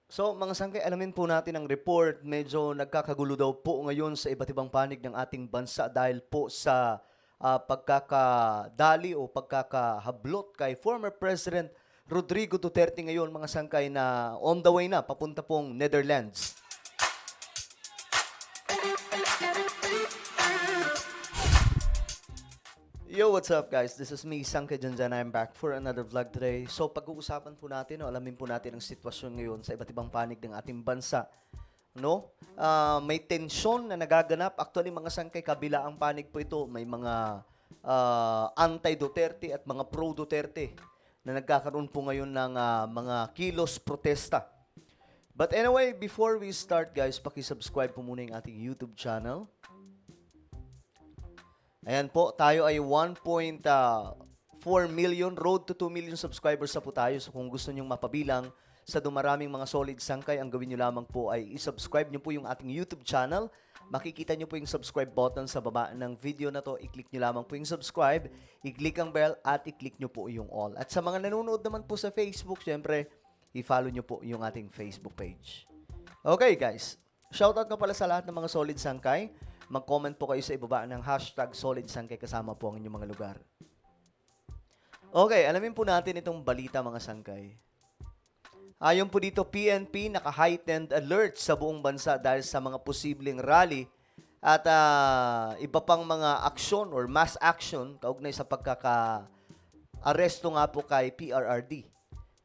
So, mga sangkay, alamin po natin ang report. Medyo nagkakagulo daw po ngayon sa iba't ibang panig ng ating bansa dahil po sa pagkakadali o pagkakahablot kay former President Rodrigo Duterte ngayon, mga sangkay, na on the way na papunta pong Netherlands. Yo, what's up guys? This is me, Sangkay Janjan. I'm back for another vlog today. So, pag-uusapan po natin, alamin po natin ang sitwasyon ngayon sa iba't ibang panig ng ating bansa. No? May tensyon na nagaganap. Actually, mga sangkay, kabila ang panig po ito. May mga anti-Duterte at mga pro-Duterte na nagkakaroon po ngayon ng mga kilos protesta. But anyway, before we start guys, paki-subscribe po muna yung ating YouTube channel. Ayan po, tayo ay 1.4 million, road to 2 million subscribers na po tayo. So kung gusto nyong mapabilang sa dumaraming mga solid sangkay, ang gawin nyo lamang po ay isubscribe nyo po yung ating YouTube channel. Makikita nyo po yung subscribe button sa baba ng video na to. I-click nyo lamang po yung subscribe, i-click ang bell, at i-click nyo po yung all. At sa mga nanonood naman po sa Facebook, syempre, i-follow nyo po yung ating Facebook page. Okay guys, shoutout nga pala sa lahat ng mga solid sangkay. Mag-comment po kayo sa ibaba ng hashtag solid sangkay kasama po ang inyong mga lugar. Okay, alamin po natin itong balita mga sangkay. Ayon po dito, PNP naka-heightened alert sa buong bansa dahil sa mga posibleng rally at iba pang mga aksyon or mass action kaugnay sa pagkaka-aresto nga po kay PRRD.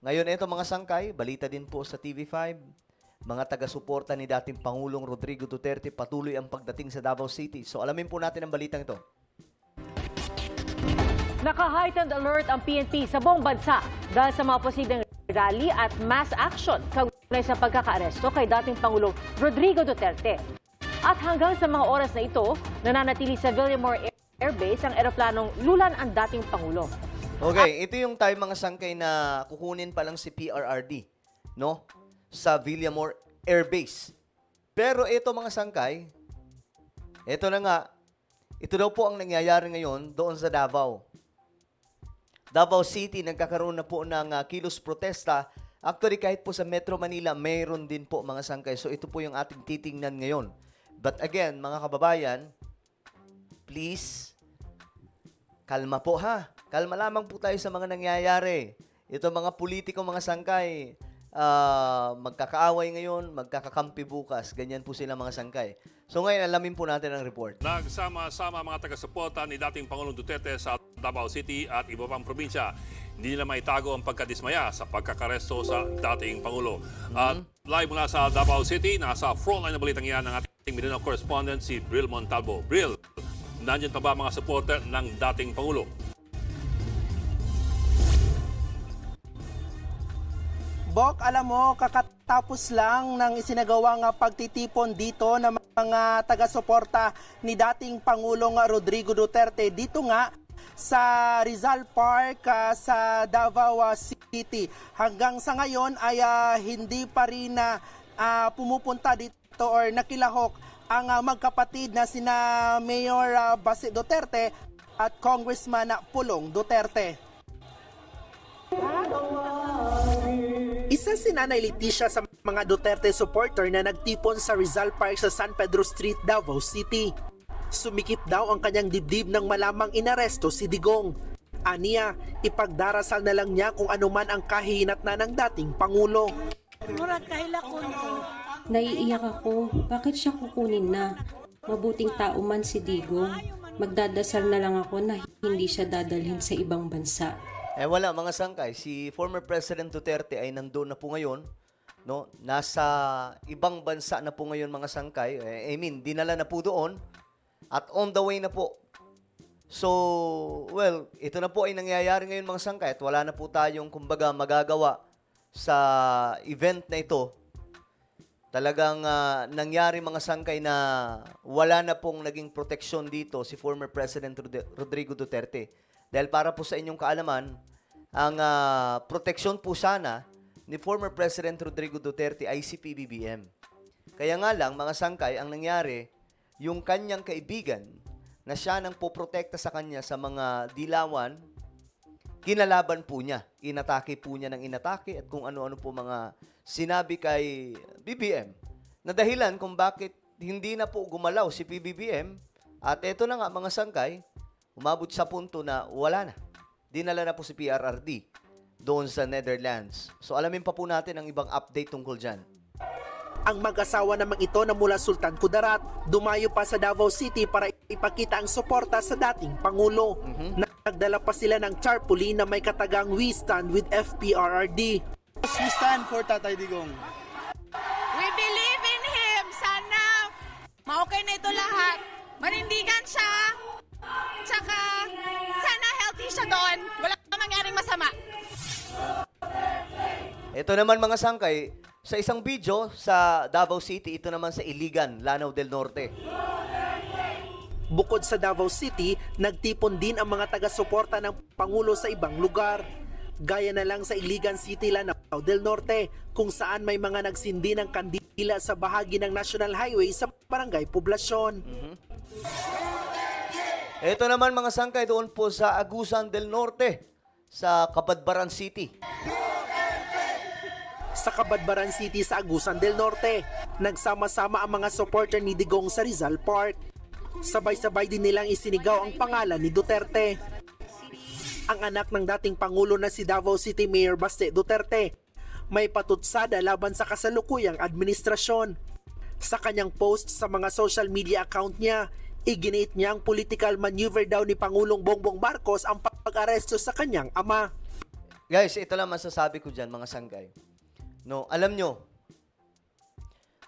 Ngayon, ito mga sangkay, balita din po sa TV5, mga taga-suporta ni dating Pangulong Rodrigo Duterte patuloy ang pagdating sa Davao City. So alamin po natin ang balitang ito. Naka-heightened alert ang PNP sa buong bansa dahil sa mga posibleng rally at mass action kaugnay sa pagkakaaresto kay dating Pangulong Rodrigo Duterte. At hanggang sa mga oras na ito, nananatili sa Villamor Air Base ang eroplanong lulan ang dating Pangulo. Okay, ito yung time mga sangkay na kukunin pa lang si PRRD, no? Sa Villamor Air Base. Pero ito mga sangkay, ito na nga, ito daw po ang nangyayari ngayon doon sa Davao. Davao City, nagkakaroon na po ng kilos protesta. Actually, kahit po sa Metro Manila, mayroon din po mga sangkay. So ito po yung ating titingnan ngayon. But again, mga kababayan, please, kalma po ha. Kalma lamang po tayo sa mga nangyayari. Ito mga politiko, mga sangkay, magkakaaway ngayon, magkakakampi bukas. Ganyan po sila mga sangkay. So ngayon, alamin po natin ang report. Nagsama-sama mga taga-suporta ni dating Pangulong Duterte sa Davao City at iba pang probinsya. Hindi nila maitago ang pagkadismaya sa pagkakaresto sa dating Pangulo. At live mula sa Davao City, nasa frontline na balitang yan ng ating Mindanao correspondent si Bril Montalvo. Bril, nandiyan pa ba mga supporter ng dating Pangulo? Bok, alam mo, kakatapos lang ng isinagawang pagtitipon dito ng mga taga-suporta ni dating Pangulong Rodrigo Duterte dito nga sa Rizal Park sa Davao City. Hanggang sa ngayon ay hindi pa rin pumupunta dito or nakilahok ang magkapatid na sina Mayor Baste Duterte at Congressman Pulong Duterte. Isa si Nanay Leticia sa mga Duterte supporter na nagtipon sa Rizal Park sa San Pedro Street, Davao City. Sumikip daw ang kanyang dibdib nang malamang inaresto si Digong. Aniya, ipagdarasal na lang niya kung anuman ang kahihinatnan ng dating Pangulo. Naiiyak ako. Bakit siya kukunin na? Mabuting tao man si Digong. Magdadasal na lang ako na hindi siya dadalhin sa ibang bansa. Wala mga sangkay, si former President Duterte ay nandoon na po ngayon, no? Nasa ibang bansa na po ngayon mga sangkay. Dinala na po doon at on the way na po. So, well, ito na po ay nangyayari ngayon mga sangkay at wala na po tayong kumbaga magagawa sa event na ito. Talagang nangyari mga sangkay na wala na pong naging proteksyon dito si former President Rodrigo Duterte. Dahil para po sa inyong kaalaman, ang proteksyon po sana ni former President Rodrigo Duterte ay si PBBM. Kaya nga lang, mga sangkay, ang nangyari, yung kanyang kaibigan na siya nang poprotekta sa kanya sa mga dilawan kinalaban po niya. Inatake po niya ng inatake at kung ano-ano po mga sinabi kay BBM na dahilan kung bakit hindi na po gumalaw si PBBM at eto na nga mga sangkay, umabot sa punto na wala na. Dinala na po si PRRD doon sa Netherlands. So alamin pa po natin ang ibang update tungkol dyan. Ang mag-asawa namang ito na mula Sultan Kudarat, dumayo pa sa Davao City para ipakita ang suporta sa dating Pangulo. Nagdala pa sila ng tarpaulin na may katagang "We Stand with FPRRD." We stand for Tatay Digong. We believe in him. Sana ma-okay na ito lahat. Manindigan siya. Tsaka sana healthy siya doon. Wala mangyaring masama. Ito naman mga sangkay, sa isang video sa Davao City, ito naman sa Iligan, Lanao del Norte. Bukod sa Davao City, nagtipon din ang mga taga-suporta ng Pangulo sa ibang lugar. Gaya na lang sa Iligan City, Lanao del Norte, kung saan may mga nagsindi ng kandila sa bahagi ng National Highway sa Barangay Poblasyon. Ito naman mga sangkay doon po sa Agusan del Norte, sa Cabadbaran City. Sa Cabadbaran City sa Agusan del Norte, nagsama-sama ang mga supporter ni Digong sa Rizal Park. Sabay-sabay din nilang isinigaw ang pangalan ni Duterte. Ang anak ng dating Pangulo na si Davao City Mayor Baste Duterte may patutsada laban sa kasalukuyang administrasyon. Sa kanyang post sa mga social media account niya, iginiit niya ang political maneuver daw ni Pangulong Bongbong Marcos ang pag-aresto sa kanyang ama. Guys, ito lang masasabi ko dyan mga sangkay. No, alam nyo,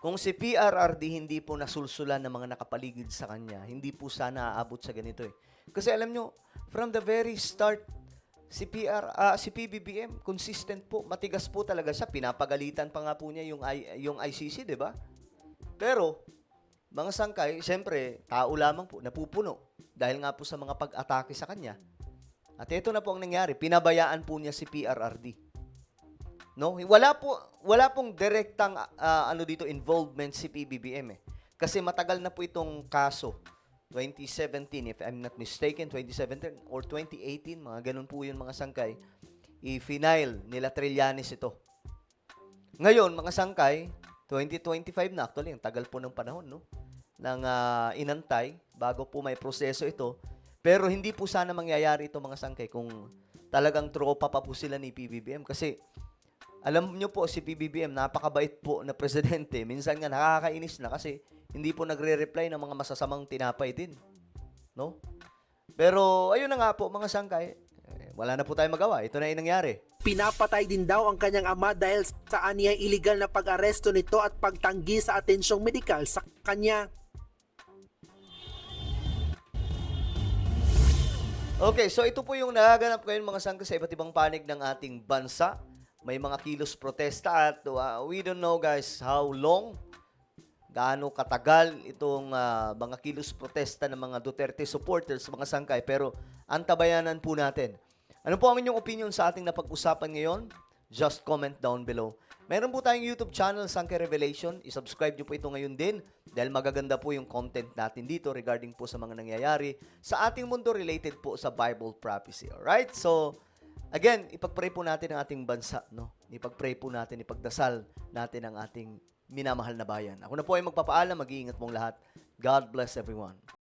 kung si PRRD hindi po nasulsulan ng mga nakapaligid sa kanya, hindi po sana aabot sa ganito eh. Kasi alam nyo, from the very start, si PBBM, consistent po, matigas po talaga siya. Pinapagalitan pa nga po niya yung ICC, di ba? Pero, mga sangkay, siyempre, tao lamang po, napupuno. Dahil nga po sa mga pag-atake sa kanya. At ito na po ang nangyari, pinabayaan po niya si PRRD. No, wala pong direktang involvement si PBBM eh. Kasi matagal na po itong kaso. 2017 if I'm not mistaken, 2017 or 2018, mga ganun po 'yun mga sangkay. I-final nila Trillanes ito. Ngayon, mga sangkay, 2025 na actually, ang tagal po ng panahon, no? Nang inantay bago po may proseso ito. Pero hindi po sana mangyayari ito mga sangkay kung talagang tropa pa po sila ni PBBM kasi alam nyo po, si PBBM, napakabait po na presidente. Minsan nga nakakainis na kasi hindi po nagre-reply ng mga masasamang tinapay din. No? Pero, ayun na nga po, mga sangkay. Wala na po tayong magawa. Ito na yung nangyari. Pinapatay din daw ang kanyang ama dahil sa aniyang iligal na pag-aresto nito at pagtanggi sa atensyong medikal sa kanya. Okay, so ito po yung nagaganap ngayon mga sangkay sa iba't ibang panig ng ating bansa. May mga kilos protesta at we don't know guys how long, gaano katagal itong mga kilos protesta ng mga Duterte supporters, mga sangkay. Pero antabayanan po natin. Ano po ang inyong opinion sa ating napag-usapan ngayon? Just comment down below. Meron po tayong YouTube channel, Sangkay Revelation. I-subscribe nyo po ito ngayon din dahil magaganda po yung content natin dito regarding po sa mga nangyayari sa ating mundo related po sa Bible prophecy. Alright? So, again, ipag-pray po natin ang ating bansa, no? Ipag-pray po natin, ipagdasal natin ang ating minamahal na bayan. Ako na po ay magpapaalam, mag-iingat pong lahat. God bless everyone.